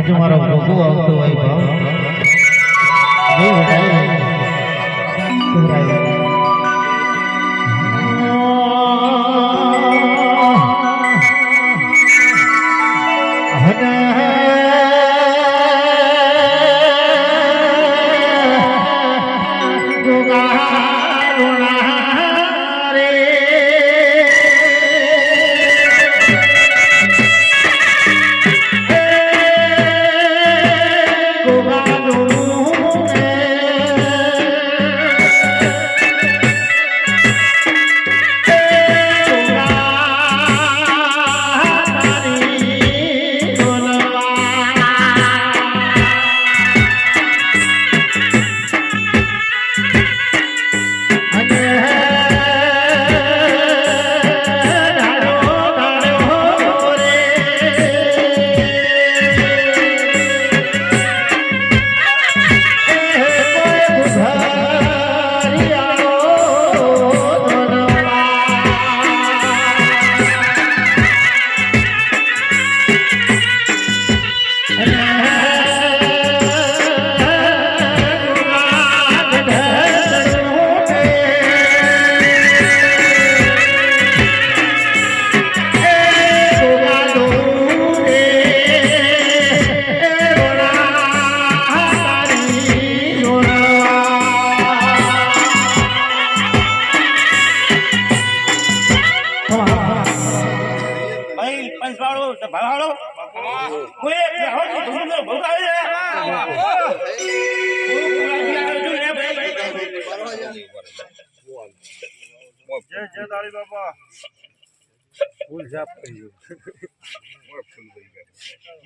आज मारो भोगो आवतो भाई भाव ये बताइए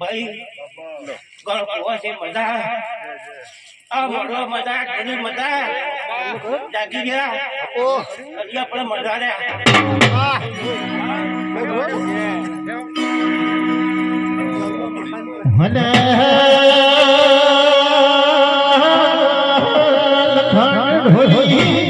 भाई गौर से मजा अब मजा घड़ी मजा जागी गया अरिया पर मजा रे हने लखन ढोली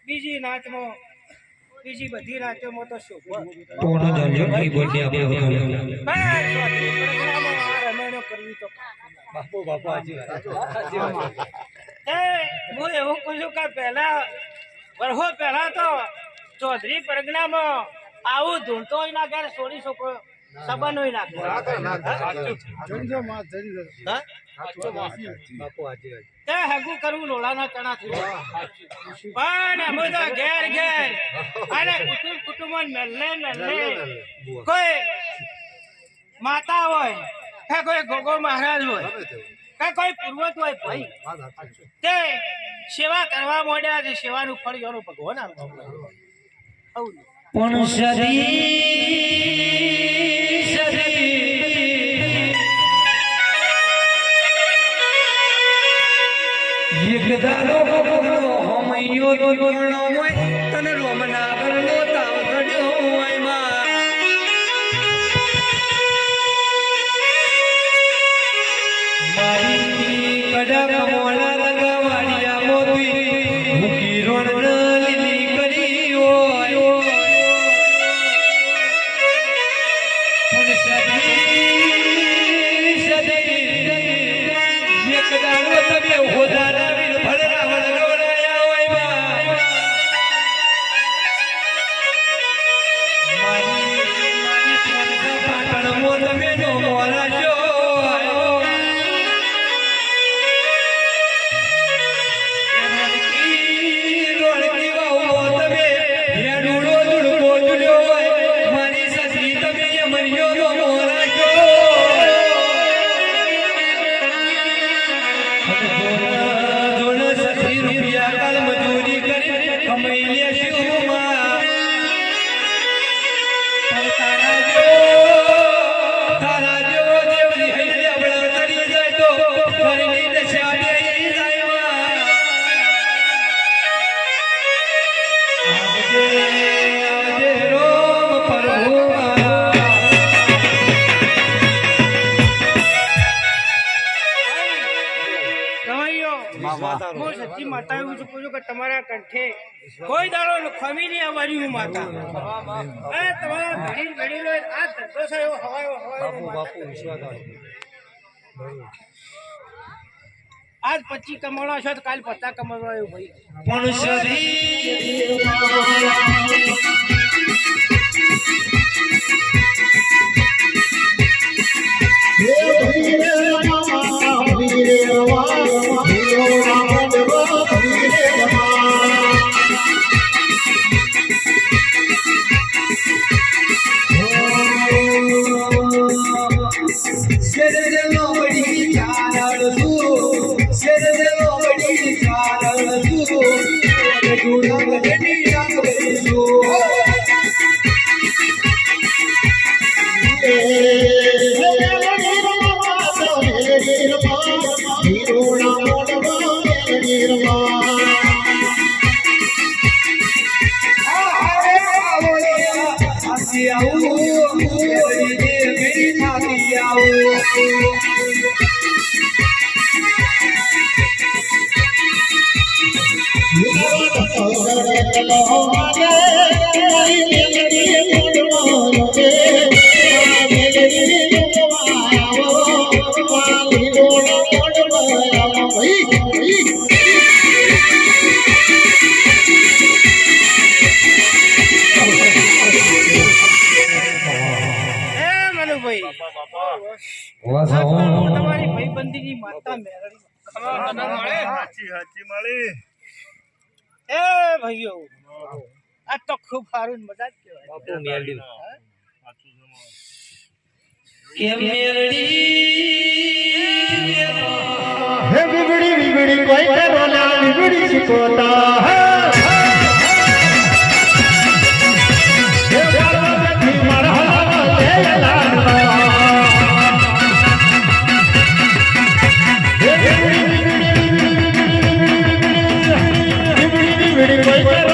બીજી નાચમાં બીજી બધી નાચોમાં તો શું પોણો ચાલ્યો ભાઈ બોલને આપણે વગાડ્યો રમેણો કરવી તો બાપુ હાજી હું એવું કહું છું કે પહેલા વર્ષો પહેલા તો ચૌધરી પરગણામાં આવું ધૂળતો હોય ના ઘરે સોરી છોકરો સંબંધ હોય ના બાપુ હાજી તે હગું કરવું લોલાના ચણા થઈ પણ અમે તો ઘેર ઘેર અને કુટુંબ મેલે કોઈ માતા હોય કે કોઈ ગોગો મહારાજ હોય કે કોઈ પૂર્વજ હોય ભાઈ તે સેવા કરવા માંડ્યા છે સેવાનું ફળ એનું ભગવાન આવું પણ સદી એક દાડો હમૈયો નો દોરણો હોય તને રોમના ગરનો તાવ ચડ્યો હોય માં મારી કડા મોલા લગાવાડિયા મોતી મૂકી રોણ લીલી કરી હોય પણ સદી એક દાડો તમે હોદાના વીર ભળરા વળગવડાયા હોય માં મારી પાટણમાં તમે નો મોરાજો હું સચ્ચી માતા એવું છું પૂછું કે તમારા કંઠે કોઈ દાડો ખમી નહીં આવવાની હું માતા તમારા ઘડી ઘડી લો આ ધંધો છે એવો હવાયો બાપુ વિશ્વાસ આજ 25 કમાણા છો તો કાલ 50 કમાવા એવું ભાઈ પણ સદી તમારી ભાઈબંધીની માતા મેરડી એ ભાઈઓ આ તો ખૂબ સારું મજા જ કહેવાય કે મેરડી હે બીબડી બીબડી કોઈ કરો ના બીબડી શીખોતા હે પાર્વતી મારા લે લાડવા હે બીબડી બીબડી કોઈ